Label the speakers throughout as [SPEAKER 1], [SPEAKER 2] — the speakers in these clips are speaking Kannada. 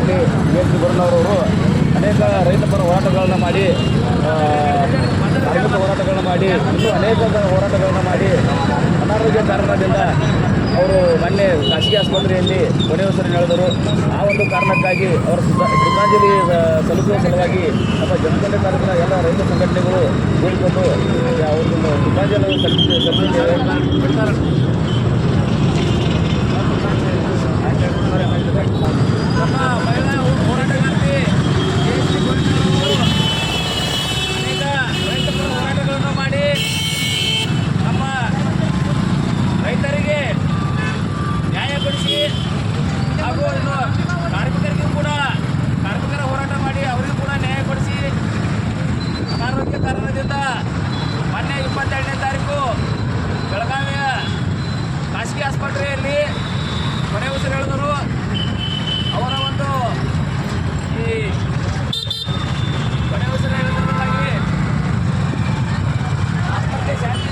[SPEAKER 1] ಸಂದರ್ಭದಲ್ಲಿ ವಿ.ಎಸ್. ಬರುಣರವರು ಅನೇಕ ರೈತ ಪರ ಹೋರಾಟಗಳನ್ನು ಮಾಡಿ ಕಾರ್ಮಿಕ ಹೋರಾಟಗಳನ್ನ ಮಾಡಿ ಇನ್ನೂ ಅನೇಕ ಹೋರಾಟಗಳನ್ನು ಮಾಡಿ ಅನಾರೋಗ್ಯ ಕಾರಣದಿಂದ ಅವರು ಮೊನ್ನೆ ಖಾಸಗಿ ಆಸ್ಪತ್ರೆಯಲ್ಲಿ ಕೊನೆಯುಸಿರು ನಡೆದರು. ಆ ಒಂದು ಕಾರಣಕ್ಕಾಗಿ ಅವರ ಶ್ರದ್ಧಾಂಜಲಿ ಸಲ್ಲಿಸುವ ಸಲುವಾಗಿ ನಮ್ಮ ಜನಸಂಖ್ಯೆ ತಾಲೂಕಿನ ಎಲ್ಲ ರೈತ ಸಂಘಟನೆಗಳು ಸೇರಿಕೊಂಡು ಅವ್ರದ್ದು ಶ್ರದ್ಧಾಂಜಲಿ ಸಲ್ಲಿಸಿದ್ದೇವೆ. ನಮ್ಮ ಮಹಿಳಾ ಹೋರಾಟಗಾರ್ತಿ ಅನೇಕ ರೈತ ಪರ ಹೋರಾಟಗಳನ್ನು ಮಾಡಿ ನಮ್ಮ ರೈತರಿಗೆ ನ್ಯಾಯ ಕೊಡಿಸಿ ಹಾಗೂ ಇನ್ನು ಕಾರ್ಮಿಕರಿಗೂ ಕೂಡ ಕಾರ್ಮಿಕರ ಹೋರಾಟ ಮಾಡಿ ಅವರಿಗೂ ಕೂಡ ನ್ಯಾಯ ಕೊಡಿಸಿ ಅನಾರೋಗ್ಯ ಕಾರಣದಿಂದ ಮೊನ್ನೆ 22ನೇ ತಾರೀಕು ಬೆಳಗಾವಿಯ ಖಾಸಗಿ ಆಸ್ಪತ್ರೆಯಲ್ಲಿ ಕೊನೆ ಉಸಿರು ಹೇಳಿದರು. ಅವರ ಒಂದು ಈ ಕೊನೆ ಉಸಿರು ಹೇಳಿದ್ರಾಗಿ ಆತ್ಮಹತ್ಯೆ ಶಾಂತಿ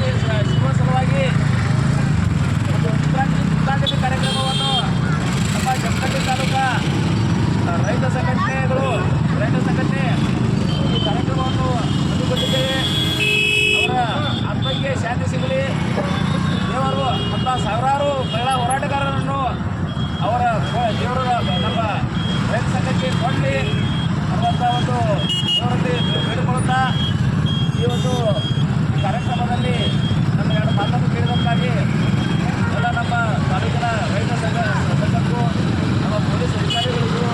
[SPEAKER 1] ಸಿಗುವ ಸಲುವಾಗಿ ಒಂದು ಶ್ರದ್ಧಾಂಜಲಿ ಕಾರ್ಯಕ್ರಮವನ್ನು ನಮ್ಮ ಜಮಖಂಡಿ ತಾಲೂಕಾ ರೈತ ಸಂಘಟನೆ ಈ ಕಾರ್ಯಕ್ರಮವನ್ನು ಹಮ್ಮಿಕೊಂಡಿದ್ದೇವೆ. ಅವರ ಆತ್ಮಕ್ಕೆ ಶಾಂತಿ ಸಿಗಲಿ, ದೇವರು ಅಂತ ಸಾವಿರಾರು ಮಹಿಳಾ ಹೋರಾಟಗಾರರನ್ನು ಅವರ ದೇವರು ನಮ್ಮ ರೈತ ಸಂಘಕ್ಕೆ ಕೊಡಲಿ ಅನ್ನುವಂಥ ಒಂದು ದೇವರಲ್ಲಿ ಬೇಡಿಕೊಳ್ಳುತ್ತಾ ಈ ಒಂದು ಕಾರ್ಯಕ್ರಮದಲ್ಲಿ ನಮ್ಮ ಎರಡು ಮಾತನ್ನು ಕೇಳಿದಂತಾಗಿ ಎಲ್ಲ ನಮ್ಮ ತಾಲೂಕಿನ ರೈತ ಸಂಘಕ್ಕೂ ನಮ್ಮ ಪೊಲೀಸ್ ಅಧಿಕಾರಿಗಳಿಗೂ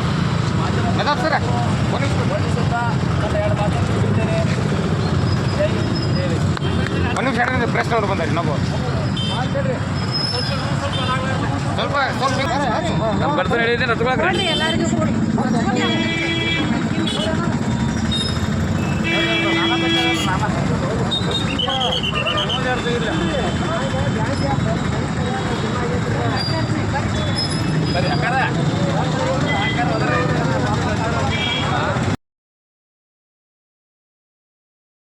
[SPEAKER 1] ವಂದಿಸುತ್ತಾ ನನ್ನ ಎರಡು ಮಾತನ್ನು ಕೇಳಿದ್ದೇನೆ. ಜೈ
[SPEAKER 2] ಪ್ರಶ್ನೆ ನೋಡಿ ಬಂದಾರೆ ನಾವು ನಮ್ಮ ಬರ್ತಾರೆ ಹೇಳಿದ್ದೇನೆ
[SPEAKER 1] ಸರಿ ಅಕ್ಕ